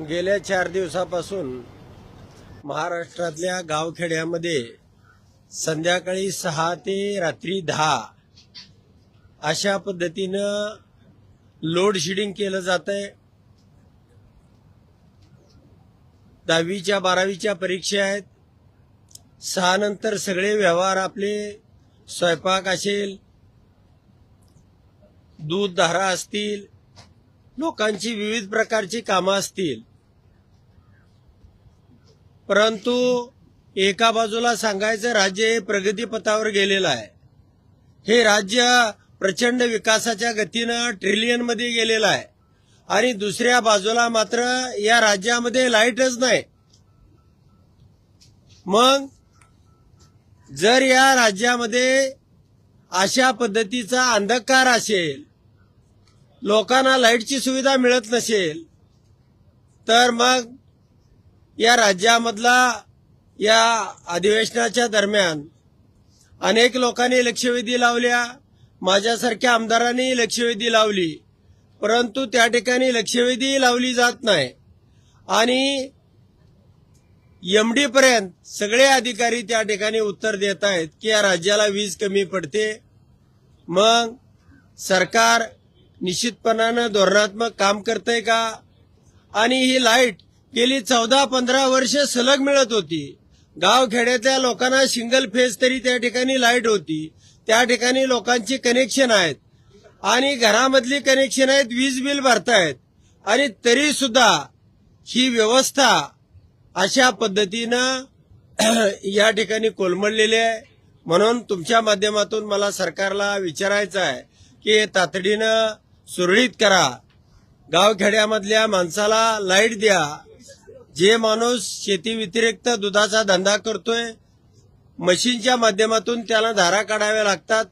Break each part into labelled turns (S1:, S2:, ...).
S1: गेल्या 4 दिवसापासून महाराष्ट्रातल्या गावखेड्यामध्ये संध्याकाळी 6 ते रात्री 10 अशा पद्धतीनं लोड शेडिंग केलं जातंय। 10वीच्या 12वीच्या परीक्षा आहेत। 6 नंतर सगळे व्यवहार आपले स्वयंपाक असेल, दूध धारा असतील, लोकांची विविध प्रकारची कामं असतील, परंतु एका बाजूला सांगायचं राज्य हे प्रगतीपथावर गेलेलं आहे। हे राज्य प्रचंड विकासाच्या गतीनं ट्रिलियनमध्ये गेलेलं आहे आणि दुसऱ्या बाजूला मात्र या राज्यामध्ये लाईटच नाही। मग जर या राज्यामध्ये अशा पद्धतीचा अंधकार असेल, लोकांना लाईटची सुविधा मिळत नसेल, तर मग या राज्यामधला या अधिवेशनाच्या दरम्यान अनेक लोकांनी लक्षवेधी लावल्या, माझ्यासारख्या आमदारांनी लक्षवेधी लावली, परंतु त्या ठिकाणी लक्षवेधी लावली जात नाही आणि एमडी पर्यंत सगळे अधिकारी त्या ठिकाणी उत्तर देत आहेत की या राज्याला वीज कमी पडते। मग सरकार निश्चितपणानं धोरणात्मक काम करतंय का? आणि ही लाईट गेली 14-15 वर्ष सलग मिळत होती। गावखेड्यातल्या लोकांना सिंगल फेज तरी त्या ठिकाणी लाईट होती, त्या ठिकाणी लोकांची कनेक्शन आहेत आणि घरामधली कनेक्शन आहेत, वीज बिल भरतायत आणि तरी सुद्धा ही व्यवस्था अशा पद्धतीनं या ठिकाणी कोलमडलेली आहे। म्हणून तुमच्या माध्यमातून मला सरकारला विचारायचं आहे की तातडीनं सुरळीत करा, गावखेड्यामधल्या माणसाला लाईट द्या। जे माणूस शेती व्यतिरिक्त दुधाचा धंदा करतोय, मशीनच्या माध्यमातून त्याला धारा काढाव्या लागतात,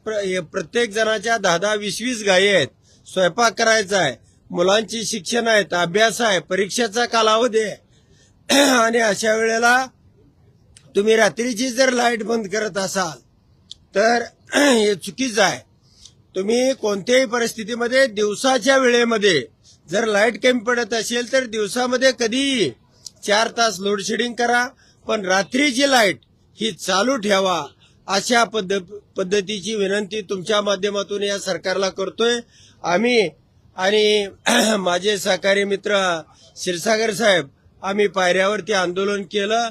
S1: प्रत्येक जणाच्या 10-10, 20-20 गायी आहेत, स्वयंपाक करायचा आहे, मुलांची शिक्षण आहेत, अभ्यास आहे, परीक्षेचा कालावधी आहे आणि अशा वेळेला तुम्ही रात्रीची जर लाईट बंद करत असाल तर हे चुकीचं आहे। तुम्ही कोणत्याही परिस्थितीमध्ये दिवसाच्या वेळेमध्ये जर लाईट कमी पडत असेल तर दिवसामध्ये कधीही 4 तास लोड शेडिंग करा, पण रात्रीची लाईट ही चालू ठेवा, अशा पद्धतीची विनंती तुमच्या माध्यमातून या सरकारला करतोय आम्ही। आणि माझे सहकारी मित्र क्षीरसागर साहेब, आम्ही पायऱ्यावरती आंदोलन केलं।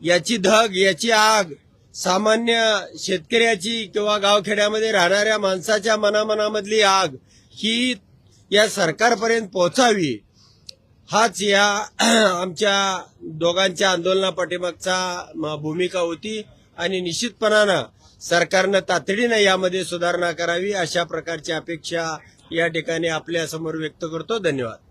S1: याची धग, याची आग सामान्य शेतकऱ्याची किंवा गावखेड्यामध्ये राहणाऱ्या माणसाच्या मनामनामधली आग ही या सरकारपर्यंत पोहोचावी, हाच या आमच्या दोघांच्या आंदोलना पाठीमागचा भूमिका होती आणि निश्चितपणानं सरकारनं तातडीनं यामध्ये सुधारणा करावी अशा प्रकारची अपेक्षा या ठिकाणी आपल्या समोर व्यक्त करतो। धन्यवाद।